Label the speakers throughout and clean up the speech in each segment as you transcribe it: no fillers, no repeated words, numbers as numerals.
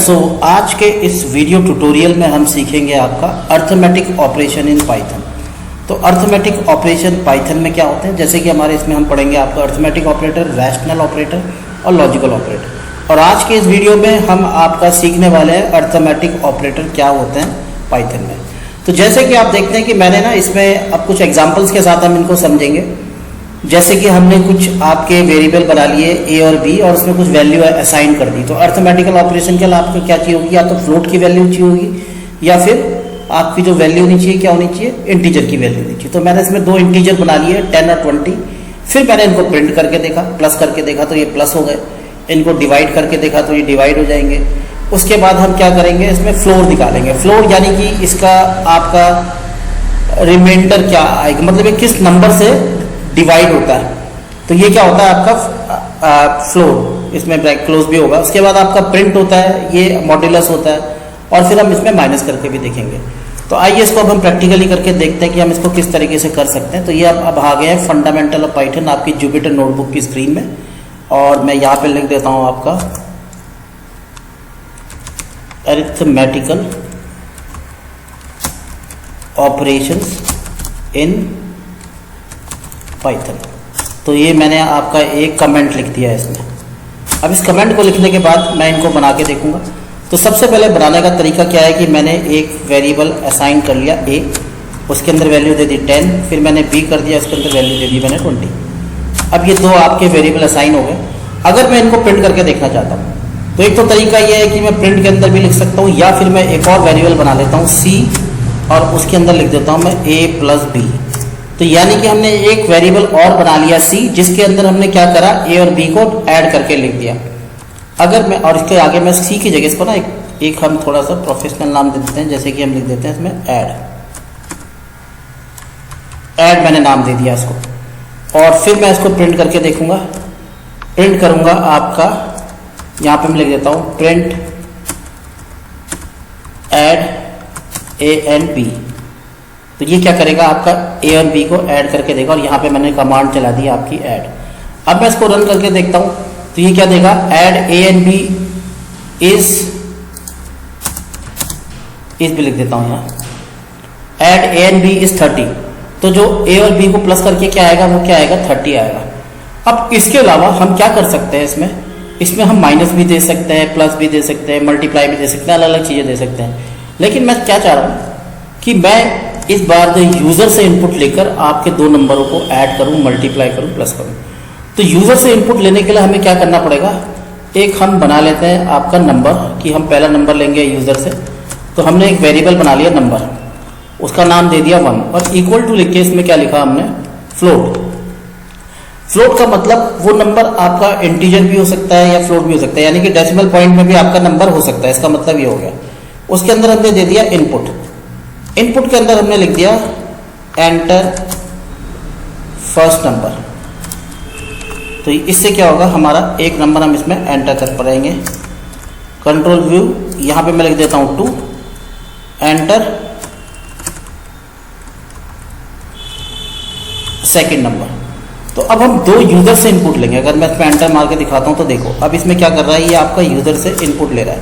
Speaker 1: सो आज के इस वीडियो ट्यूटोरियल में हम सीखेंगे आपका अर्थमेटिक ऑपरेशन इन पाइथन। तो अर्थमेटिक ऑपरेशन पाइथन में क्या होते हैं, जैसे कि हमारे इसमें हम पढ़ेंगे आपका अर्थमेटिक ऑपरेटर, रैशनल ऑपरेटर और लॉजिकल ऑपरेटर। और आज के इस वीडियो में हम आपका सीखने वाले हैं अर्थमेटिक ऑपरेटर क्या होते हैं पाइथन में। तो जैसे कि आप देखते हैं कि मैंने ना इसमें अब कुछ एग्जाम्पल्स के साथ हम इनको समझेंगे। जैसे कि हमने कुछ आपके वेरिएबल बना लिए ए और बी और उसमें कुछ वैल्यू असाइन कर दी। तो अर्थमेटिकल ऑपरेशन के लिए आपको क्या चाहिए होगी, या तो फ्लोट की वैल्यू चाहिए होगी या फिर आपकी जो वैल्यू होनी चाहिए क्या होनी चाहिए, इंटीजर की वैल्यू होनी चाहिए। तो मैंने इसमें दो इंटीजर बना लिए 10 और 20। फिर मैंने इनको प्रिंट करके देखा, प्लस करके देखा तो ये प्लस हो गए, इनको डिवाइड करके देखा तो ये डिवाइड हो जाएंगे। उसके बाद हम क्या करेंगे, इसमें फ्लोर निकालेंगे। फ्लोर यानी कि इसका आपका रिमाइंडर क्या आएगा, मतलब ये किस नंबर से डिवाइड होता है। तो ये क्या होता है आपका फ्लोर, इसमें ब्रैकेट क्लोज भी होगा। उसके बाद आपका प्रिंट होता है, ये मॉड्यूलस होता है, और फिर हम इसमें माइनस करके भी देखेंगे। तो आइए इसको अब हम प्रैक्टिकली करके देखते हैं कि हम इसको किस तरीके से कर सकते हैं। तो ये अब आ गए हैं फंडामेंटल ऑफ पाइथन आपकी जुपिटर नोटबुक की स्क्रीन में, और मैं यहाँ पे लिख देता हूँ आपका अरिथमेटिकल ऑपरेशंस इन पाइथन। तो ये मैंने आपका एक कमेंट लिख दिया है इसमें। अब इस कमेंट को लिखने के बाद मैं इनको बना के देखूंगा। तो सबसे पहले बनाने का तरीका क्या है कि मैंने एक वेरिएबल असाइन कर लिया ए, उसके अंदर वैल्यू दे दी 10, फिर मैंने बी कर दिया, उसके अंदर वैल्यू दे दी मैंने 20। अब ये दो आपके वेरिएबल असाइन हो गए। अगर मैं इनको प्रिंट करके देखना चाहता हूँ तो एक तो तरीका ये है कि मैं प्रिंट के अंदर भी लिख सकता हूँ, या फिर मैं एक और वेरिएबल बना लेता हूँ सी, और उसके अंदर लिख देता हूँ मैं ए प्लस बी। तो यानी कि हमने एक वेरिएबल और बना लिया सी, जिसके अंदर हमने क्या करा, ए और बी को ऐड करके लिख दिया। अगर मैं और इसके आगे मैं सी की जगह इसको ना एक हम थोड़ा सा प्रोफेशनल नाम दे देते हैं, जैसे कि हम लिख देते हैं इसमें ऐड मैंने नाम दे दिया इसको। और फिर मैं इसको प्रिंट करके देखूंगा। प्रिंट करूंगा आपका, यहाँ पे मैं लिख देता हूँ print add A and B. तो ये क्या करेगा, आपका ए और बी को ऐड करके देगा, और यहाँ पे मैंने कमांड चला दी आपकी ऐड। अब मैं इसको रन करके देखता हूँ तो ये क्या देगा, add A and B is भी लिख देता हूँ यहाँ, add A and B is 30। तो जो ए और बी को प्लस करके क्या आएगा, वो क्या आएगा, 30 आएगा। अब इसके अलावा हम क्या कर सकते हैं, इसमें हम माइनस भी दे सकते हैं, प्लस भी दे सकते हैं, मल्टीप्लाई भी दे सकते हैं, अलग अलग चीज़ें दे सकते हैं। लेकिन मैं क्या चाह रहा हूँ कि मैं इस बार यूजर से इनपुट लेकर आपके दो नंबरों को ऐड करूं, मल्टीप्लाई करूं, प्लस करूं। तो यूजर से इनपुट लेने के लिए हमें क्या करना पड़ेगा, एक हम बना लेते हैं आपका नंबर, कि हम पहला नंबर लेंगे यूजर से। तो हमने एक वेरिएबल बना लिया नंबर, उसका नाम दे दिया 1, और इक्वल टू लिख के इसमें क्या लिखा हमने, फ्लोट। फ्लोट का मतलब वो नंबर आपका इंटीजर भी हो सकता है या फ्लोट भी हो सकता है, यानी कि डेसिमल पॉइंट में भी आपका नंबर हो सकता है, इसका मतलब ये हो गया। उसके अंदर हमने दे दिया इनपुट। इनपुट के अंदर हमने लिख दिया एंटर फर्स्ट नंबर। तो इससे क्या होगा, हमारा एक नंबर हम इसमें एंटर कर पाएंगे। कंट्रोल व्यू, यहां पे मैं लिख देता हूं 2, एंटर सेकंड नंबर। तो अब हम दो यूजर से इनपुट लेंगे। अगर मैं इसमें एंटर मार के दिखाता हूं तो देखो अब इसमें क्या कर रहा है, ये आपका यूजर से इनपुट ले रहा है।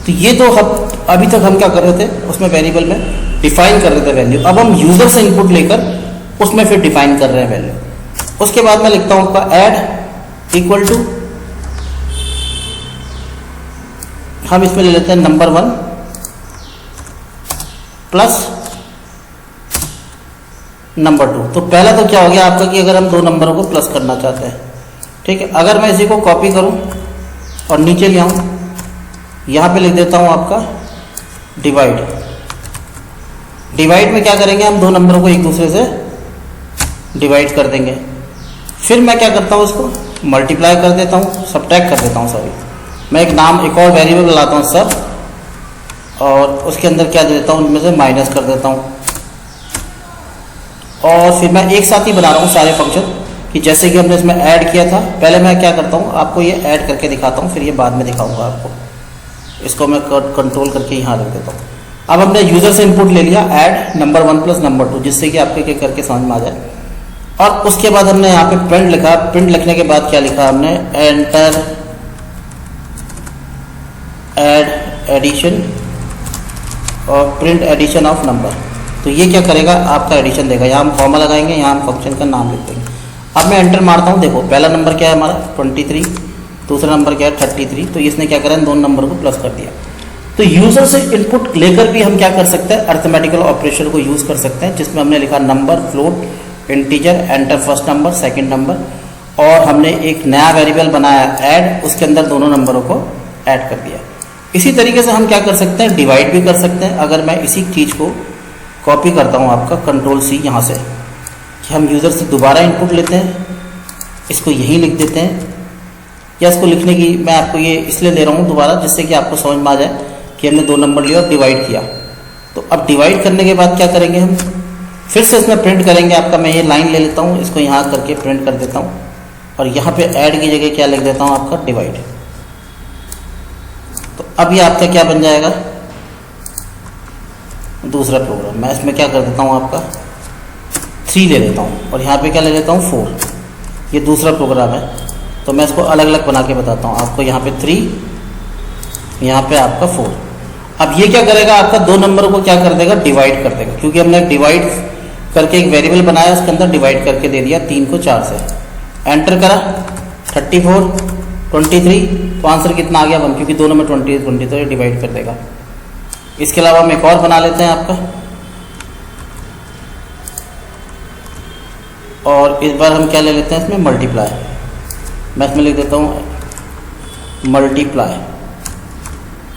Speaker 1: तो ये तो हम अभी तक हम क्या कर रहे थे, उसमें वेरिएबल में डिफाइन कर रहे थे वैल्यू। अब हम यूजर से इनपुट लेकर उसमें फिर डिफाइन कर रहे हैं वैल्यू। उसके बाद मैं लिखता हूं आपका ऐड इक्वल टू, हम इसमें ले लेते हैं नंबर 1 प्लस नंबर 2। तो पहला तो क्या हो गया आपका कि अगर हम दो नंबरों को प्लस करना चाहते हैं, ठीक है। अगर मैं इसी को कॉपी करूं और नीचे ले आऊं, यहां पे लिख देता हूं आपका डिवाइड। डिवाइड में क्या करेंगे, हम दो नंबरों को एक दूसरे से डिवाइड कर देंगे। फिर मैं क्या करता हूँ, इसको मल्टीप्लाई कर देता हूँ, सब्ट्रैक्ट कर देता हूँ, सॉरी। मैं एक नाम, एक और वेरिएबल लाता हूँ सब, और उसके अंदर क्या दे देता हूँ, उनमें से माइनस कर देता हूँ। और फिर मैं एक साथ ही बना रहा हूँ सारे फंक्शन, कि जैसे कि हमने इसमें ऐड किया था। पहले मैं क्या करता हूँ, आपको ये ऐड करके दिखाता हूँ, फिर ये बाद में दिखाऊंगा आपको। इसको मैं कंट्रोल करके यहाँ रख देता हूँ। अब हमने यूजर से इनपुट ले लिया ऐड नंबर 1 प्लस नंबर 2, जिससे कि आपके क्या करके समझ में आ जाए। और उसके बाद हमने यहाँ पे प्रिंट लिखा। प्रिंट लिखने के बाद क्या लिखा हमने, एंटर ऐड एडिशन और प्रिंट एडिशन ऑफ नंबर। तो ये क्या करेगा, आपका एडिशन देगा। यहाँ हम कॉमा लगाएंगे, यहाँ हम फंक्शन का नाम लिख देंगे। अब मैं एंटर मारता हूँ, देखो पहला नंबर क्या है हमारा 23, दूसरा नंबर क्या है 33। तो इसने क्या करा, इन दोनों नंबर को प्लस कर दिया। तो यूज़र से इनपुट लेकर भी हम क्या कर सकते हैं, अर्थमेटिकल ऑपरेशन को यूज़ कर सकते हैं, जिसमें हमने लिखा number, float, integer, enter first number, second number, और हमने एक नया वेरिएबल बनाया ऐड, उसके अंदर दोनों नंबरों को ऐड कर दिया। इसी तरीके से हम क्या कर सकते हैं, डिवाइड भी कर सकते हैं। अगर मैं इसी चीज़ को कॉपी करता हूँ आपका Ctrl+C यहाँ से, कि हम यूज़र से दोबारा इनपुट लेते हैं, इसको यहीं लिख देते हैं, या इसको लिखने की मैं आपको ये इसलिए ले रहा हूँ दोबारा, जिससे कि आपको समझ में आ जाए कि हमने दो नंबर लिया और डिवाइड किया। तो अब डिवाइड करने के बाद क्या करेंगे, हम फिर से इसमें प्रिंट करेंगे आपका। मैं ये लाइन ले लेता हूँ, इसको यहाँ करके प्रिंट कर देता हूँ, और यहाँ पे ऐड की जगह क्या लिख देता हूँ, आपका डिवाइड। तो अब ये आपका क्या बन जाएगा, दूसरा प्रोग्राम। मैं इसमें क्या कर देता हूँ, आपका 3 ले लेता हूँ, और यहाँ पे क्या ले लेता हूँ 4। ये दूसरा प्रोग्राम है, तो मैं इसको अलग अलग बना के बताता हूँ आपको। यहाँ पे 3, यहाँ पे आपका 4। अब ये क्या करेगा, आपका दो नंबर को क्या कर देगा, डिवाइड कर देगा, क्योंकि हमने डिवाइड करके एक वेरिएबल बनाया, उसके अंदर डिवाइड करके दे दिया 3 को 4 से। एंटर करा, 34, 23, तो आंसर कितना आ गया 1, क्योंकि दोनों में 20 तो ये डिवाइड कर देगा। इसके अलावा हम एक और बना लेते हैं आपका, और इस बार हम क्या ले लेते हैं इसमें, मल्टीप्लाई। मैं इसमें लिख देता हूँ मल्टीप्लाई,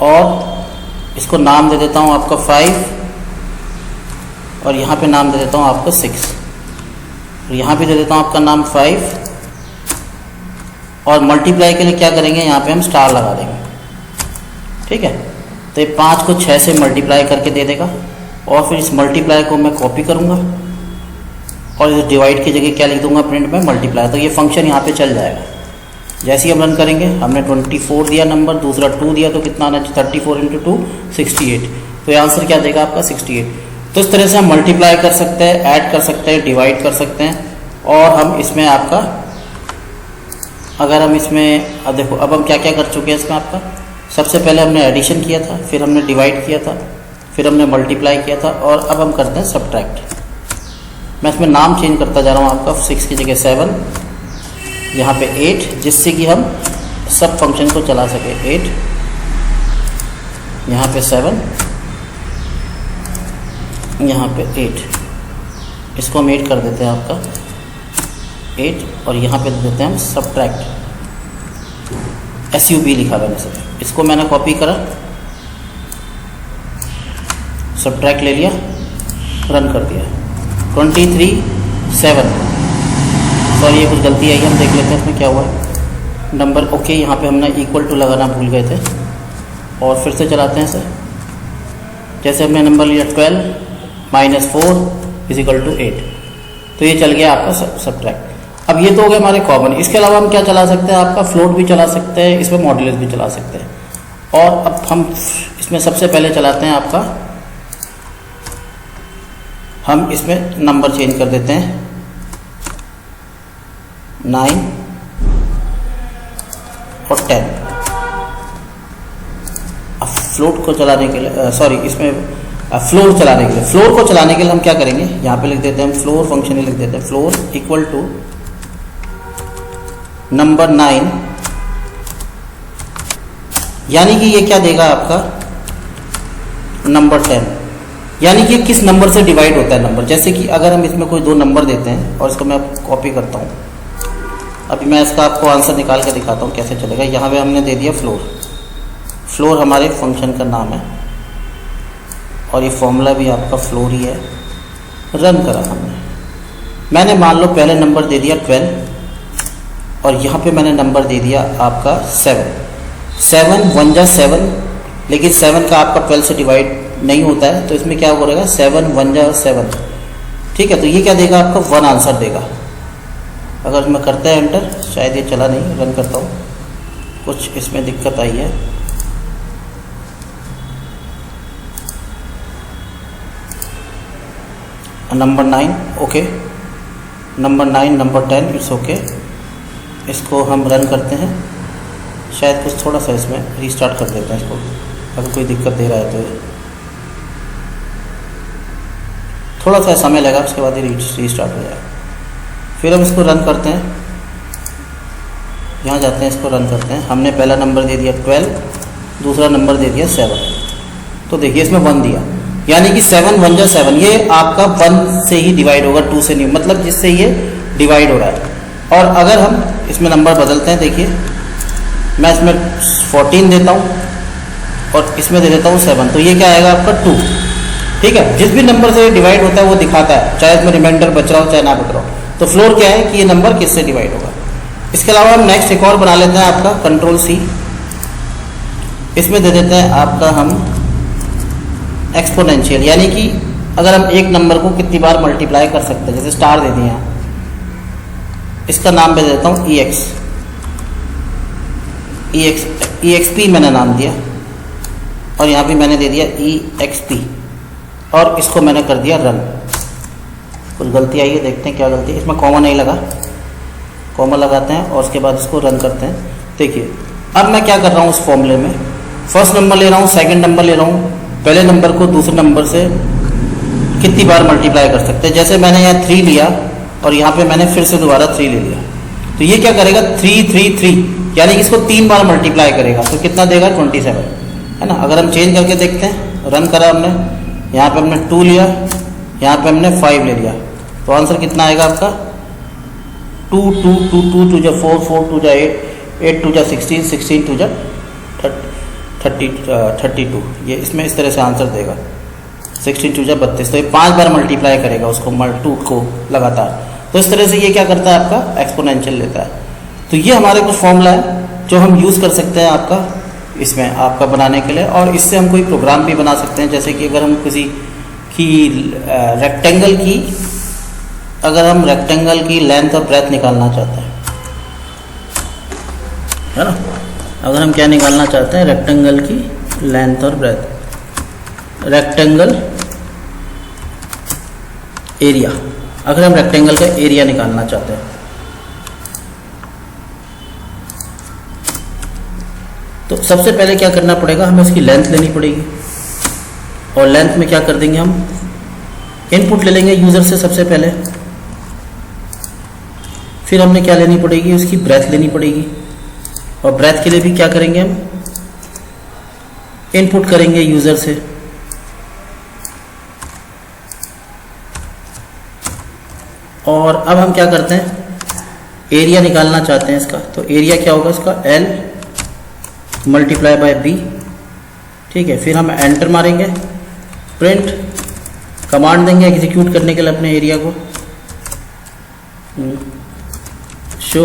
Speaker 1: और इसको नाम दे देता हूँ आपका 5, और यहाँ पे नाम दे देता हूँ आपका 6, और यहाँ पे दे देता हूँ आपका नाम 5। और मल्टीप्लाई के लिए क्या करेंगे, यहाँ पे हम स्टार लगा देंगे, ठीक है। तो ये 5 को 6 से मल्टीप्लाई करके दे देगा, और फिर इस मल्टीप्लाई को मैं कॉपी करूँगा, और इस डिवाइड की जगह क्या लिख दूंगा, प्रिंट में मल्टीप्लाई। तो ये फंक्शन यहाँ पे चल जाएगा। जैसे ही हम रन करेंगे, हमने 24 दिया नंबर, दूसरा 2 दिया, तो कितना आना चाहिए, 34 × 2 68। तो ये आंसर क्या देगा आपका 68। तो इस तरह से हम मल्टीप्लाई कर सकते हैं, ऐड कर सकते हैं, डिवाइड कर सकते हैं। और हम इसमें आपका, अगर हम इसमें अब देखो, अब हम क्या क्या कर चुके हैं इसमें आपका, सबसे पहले हमने एडिशन किया था, फिर हमने डिवाइड किया था, फिर हमने मल्टीप्लाई किया था, और अब हम करते हैं सब्ट्रैक्ट। मैं इसमें नाम चेंज करता जा रहा हूँ आपका, 6 की जगह 7, यहाँ पे 8, जिससे कि हम सब फंक्शन को चला सके। 8, यहाँ पे 7, यहाँ पे 8, इसको हम 8 कर देते हैं आपका 8, और यहाँ पे दे देते हैं हम सब्ट्रैक्ट, SUB लिखा मैंने से, इसको मैंने कॉपी करा, सब्ट्रैक्ट ले लिया, रन कर दिया। 23, 7, सॉरी ये कुछ गलती आई, हम देख लेते हैं इसमें क्या हुआ है। नंबर ओके, यहाँ पे हमने इक्वल टू लगाना भूल गए थे, और फिर से चलाते हैं इसे। जैसे हमने नंबर लिया 12 - 4 = 8, तो ये चल गया आपका सब्ट्रैक्ट। अब ये तो हो गए हमारे कॉमन। इसके अलावा हम क्या चला सकते हैं, आपका फ्लोट भी चला सकते हैं, इसमें मॉड्यूलस भी चला सकते हैं। और अब हम इसमें सबसे पहले चलाते हैं आपका, हम इसमें नंबर चेंज कर देते हैं 9 और 10। अब फ्लोट को चलाने के लिए, सॉरी इसमें फ्लोर चलाने के लिए, फ्लोर को चलाने के लिए हम क्या करेंगे, यहाँ पे लिख देते हैं हम फ्लोर, फंक्शन लिख देते हैं फ्लोर = नंबर 9, यानी कि ये क्या देगा आपका, नंबर 10, यानी कि किस नंबर से डिवाइड होता है नंबर। जैसे कि अगर हम इसमें कोई दो नंबर देते हैं, और इसको मैं कॉपी करता हूँ, अभी मैं इसका आपको आंसर निकाल के दिखाता हूँ कैसे चलेगा। यहाँ पे हमने दे दिया फ्लोर, फ्लोर हमारे फंक्शन का नाम है, और ये फॉर्मूला भी आपका फ्लोर ही है। रन करा हमने, मैंने मान लो पहले नंबर दे दिया 12, और यहाँ पे मैंने नंबर दे दिया आपका 7। 7 1 जा 7, लेकिन 7 का आपका 12 से डिवाइड नहीं होता है, तो इसमें क्या हो रहेगा 7 1 जा 7, ठीक है। तो ये क्या देगा आपका 1 आंसर देगा। अगर मैं करता है एंटर, शायद ये चला नहीं, रन करता हूँ, कुछ इसमें दिक्कत आई है। Number 9 okay, number 9, number 10 it's okay. इसको हम रन करते हैं, शायद कुछ थोड़ा सा इसमें रीस्टार्ट कर देते हैं इसको, अगर कोई दिक्कत दे रहा है तो थोड़ा सा समय लगा, उसके बाद ही रीस्टार्ट हो जाएगा। फिर हम इसको रन करते हैं, यहाँ जाते हैं, इसको रन करते हैं। हमने पहला नंबर दे दिया 12, दूसरा नंबर दे दिया 7। तो देखिए इसमें 1 दिया, यानी कि 7 1 जा 7, ये आपका 1 से ही डिवाइड होगा, 2 से नहीं, मतलब जिससे ये डिवाइड हो रहा है। और अगर हम इसमें नंबर बदलते हैं, देखिए मैं इसमें 14 देता हूँ और इसमें दे देता हूँ 7, तो ये क्या आएगा आपका 2। ठीक है, जिस भी नंबर से डिवाइड होता है वो दिखाता है, चाहे इसमें रिमाइंडर बच रहा हो चाहे ना बच रहा हो। तो फ्लोर क्या है कि ये नंबर किससे डिवाइड होगा। इसके अलावा हम नेक्स्ट एक और बना लेते हैं आपका Ctrl+C, इसमें दे देते हैं आपका हम एक्सपोनेंशियल, यानी कि अगर हम एक नंबर को कितनी बार मल्टीप्लाई कर सकते हैं, जैसे स्टार दे दिए हैं, इसका नाम दे देता हूँ EXP मैंने नाम दिया, और यहाँ भी मैंने दे दिया EXP, और इसको मैंने कर दिया रन। कुछ गलती आई है, देखते हैं क्या गलती है। इसमें कॉमा नहीं लगा, कॉमा लगाते हैं और उसके बाद इसको रन करते हैं। देखिए अब मैं क्या कर रहा हूँ उस फॉर्मूले में, फर्स्ट नंबर ले रहा हूँ, सेकंड नंबर ले रहा हूँ, पहले नंबर को दूसरे नंबर से कितनी बार मल्टीप्लाई कर सकते हैं। जैसे मैंने यहाँ 3 लिया और यहाँ पे मैंने फिर से दोबारा 3 ले लिया, तो ये क्या करेगा 3 3 3, यानी कि इसको 3 बार मल्टीप्लाई करेगा, तो कितना देगा 27, है ना। अगर हम चेंज करके देखते हैं, रन करा हमने, यहाँ पे हमने 2 लिया, यहाँ पे हमने 5 ले लिया, तो आंसर कितना आएगा आपका 2 2 2 2 2 जा 4 4 2 जा 8 8 2 जा 16 16 2 जा 32। ये इसमें इस तरह से आंसर देगा 16 2 जा 32। तो ये 5 बार मल्टीप्लाई करेगा उसको 2 को लगातार। तो इस तरह से ये क्या करता है आपका एक्सपोनेंशियल लेता है। तो ये हमारे कुछ फॉर्मूला है जो हम यूज़ कर सकते हैं आपका इसमें आपका बनाने के लिए, और इससे हम कोई प्रोग्राम भी बना सकते हैं। जैसे कि अगर हम किसी की रेक्टेंगल की लेंथ और ब्रेथ निकालना चाहते हैं, है ना, अगर हम क्या निकालना चाहते हैं, रेक्टेंगल की लेंथ और ब्रेथ, रेक्टेंगल एरिया, अगर हम रेक्टेंगल का एरिया निकालना चाहते हैं, तो सबसे पहले क्या करना पड़ेगा, हमें उसकी लेंथ लेनी पड़ेगी, और लेंथ में क्या कर देंगे, हम इनपुट ले लेंगे यूज़र से सबसे पहले। फिर हमने क्या लेनी पड़ेगी, उसकी ब्रेथ लेनी पड़ेगी, और ब्रेथ के लिए भी क्या करेंगे, हम इनपुट करेंगे यूज़र से। और अब हम क्या करते हैं, एरिया निकालना चाहते हैं इसका, तो एरिया क्या होगा इसका L मल्टीप्लाई बाय B। ठीक है, फिर हम एंटर मारेंगे, प्रिंट कमांड देंगे एग्जीक्यूट करने के लिए अपने एरिया को, शो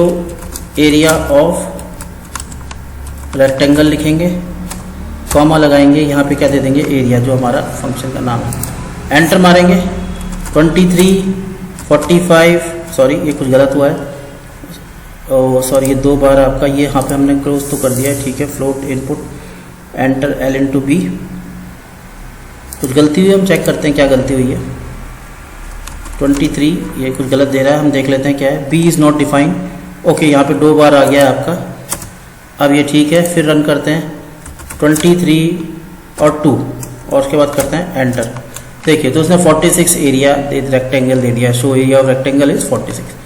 Speaker 1: एरिया ऑफ रेक्टेंगल लिखेंगे, कॉमा लगाएंगे, यहाँ पे क्या दे देंगे एरिया जो हमारा फंक्शन का नाम है। एंटर मारेंगे 23 45, सॉरी ये कुछ गलत हुआ है, सॉरी ये 2 बार आपका ये यहाँ पे हमने क्लोज तो कर दिया है। ठीक है, float input enter L into B, कुछ गलती हुई, हम चेक करते हैं क्या गलती हुई है। 23 ये कुछ गलत दे रहा है, हम देख लेते हैं क्या है। B is not defined, okay, यहाँ पे 2 बार आ गया है आपका, अब ये ठीक है। फिर रन करते हैं 23 और 2, और उसके बाद करते हैं एंटर। देखिए तो उसने 46 एरिया रेक्टेंगल दे दिया, show area of rectangle is 46।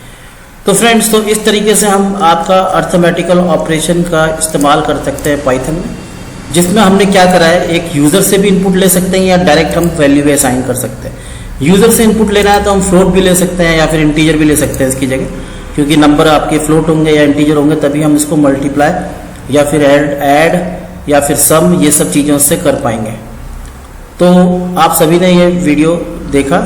Speaker 1: तो फ्रेंड्स, तो इस तरीके से हम आपका अर्थमेटिकल ऑपरेशन का इस्तेमाल कर सकते हैं पाइथन में, जिसमें हमने क्या करा है, एक यूज़र से भी इनपुट ले सकते हैं या डायरेक्ट हम वैल्यू भी असाइन कर सकते हैं। यूज़र से इनपुट लेना है तो हम फ्लोट भी ले सकते हैं या फिर इंटीजर भी ले सकते हैं इसकी जगह, क्योंकि नंबर आपके फ्लोट होंगे या इंटीजर होंगे तभी हम इसको मल्टीप्लाई या फिर ऐड या फिर सम, ये सब चीज़ों से कर पाएंगे। तो आप सभी ने ये वीडियो देखा,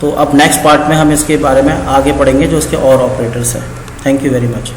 Speaker 1: तो अब नेक्स्ट पार्ट में हम इसके बारे में आगे पढ़ेंगे जो इसके और ऑपरेटर्स हैं। Thank you very much.